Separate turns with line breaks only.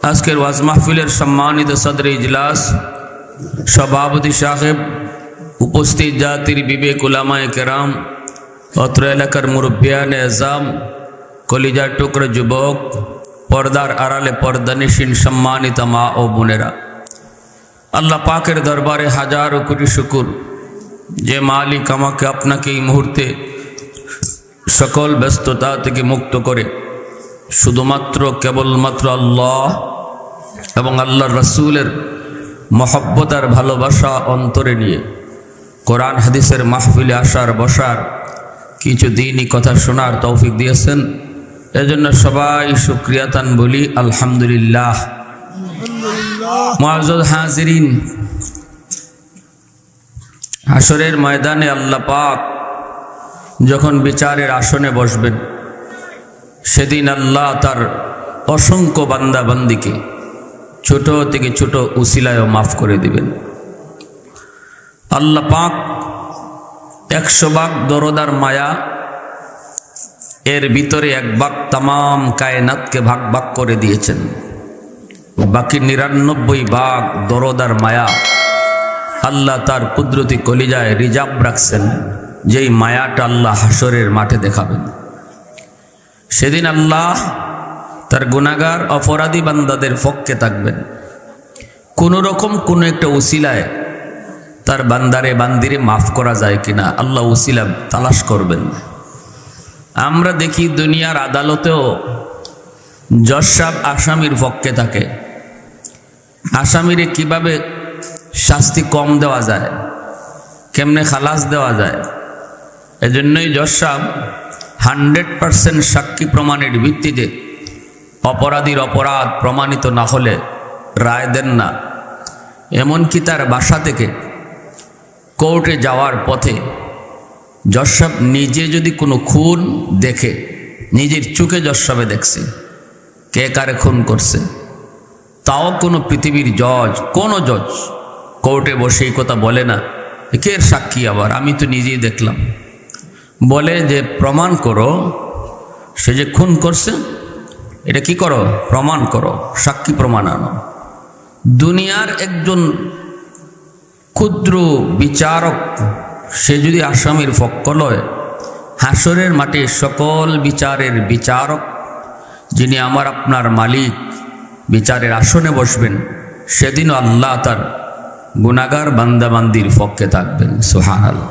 আজকের ওয়াজ মাহফিলের সম্মানিত সদরে ইজলাস, সভাপতি সাহেব, উপস্থিত জাতির বিবেক উলামায়ে কেরাম, অত্র এলাকার মুরব্বিয়ান এজাম, কলিজার টুকরো যুবক, পর্দার আড়ালে পর্দানিসীন সম্মানিত মা ও বোনেরা, আল্লাহ পাকের দরবারে হাজারো কোটি শুকুর যে মালিক আমাকে আপনাকে এই মুহূর্তে সকল ব্যস্ততা থেকে মুক্ত করে শুধুমাত্র কেবলমাত্র আল্লাহ এবং আল্লাহর রাসূলের মহব্বত আর ভালোবাসা অন্তরে নিয়ে কোরআন হাদিসের মাহফিলে আসার বসার কিছু দিনই কথা শোনার তৌফিক দিয়েছেন। এজন্য সবাই শুকরিয়াতান বলি আলহামদুলিল্লাহ। মুআজ্জাজ হাজিরিন, হাশরের ময়দানে আল্লাহ পাক যখন বিচারের আসনে বসবেন, সেদিন আল্লাহ তার অসংখ্য বান্দা বান্দিকে ছোট থেকে ছোট উসিলায়ও মাফ করে দিবেন। আল্লাহ পাক 100 ভাগ দরদার মায়া, এর ভিতরে 1 ভাগ তামাম কায়নাতকে ভাগ ভাগ করে দিয়েছেন। বাকি 99 ভাগ দরদার মায়া আল্লাহ তার কুদরতি কলিজায় রিজার্ভ রাখছেন, যেই মায়াটা আল্লাহ হাশরের মাঠে দেখাবেন। সেদিন আল্লাহ তার গুনাহগার অপরাধী বান্দাদের পক্ষে থাকবেন। কোনো রকম কোনো একটা উসিলায় তার বান্দারে বান্দিরে মাফ করা যায় কিনা আল্লাহ উসিলা তালাশ করবেন। আমরা দেখি দুনিয়ার আদালতেও জজ সাহেব আসামির পক্ষে থাকে, আসামিরে কিভাবে শাস্তি কম দেওয়া যায়, কেমনে খালাস দেওয়া যায়। এজন্যই জজ সাহেব 100% সাক্ষী প্রমাণের ভিত্তিতে অপরাধীর অপরাধ প্রমাণিত না হলে রায় দেন না। এমনকি তার বাসা থেকে কোর্টে যাওয়ার পথে জজ সাহেব নিজে যদি কোনো খুন দেখে, নিজের চোখে জজ সাহেবে দেখছে কে কারে খুন করছে, তাও কোনো পৃথিবীর জজ, কোনো জজ কোর্টে বসে এই কথা বলে না, কে সাক্ষী আবার, আমি তো নিজেই দেখলাম। বলে যে প্রমাণ করো সে যে খুন করছে, এটা কি করো, প্রমাণ করো, সাক্ষী প্রমাণ আনো। দুনিয়ার একজন ক্ষুদ্র বিচারক সে যদি আসামির পক্ষ লয়, হাশরের মাঠে সকল বিচারের বিচারক যিনি আমার আপনার মালিক বিচারের আসনে বসবেন, সেদিনও আল্লাহ তার গুনাহগার বান্দাবান্দির পক্ষে থাকবেন। সুবহানাল্লাহ।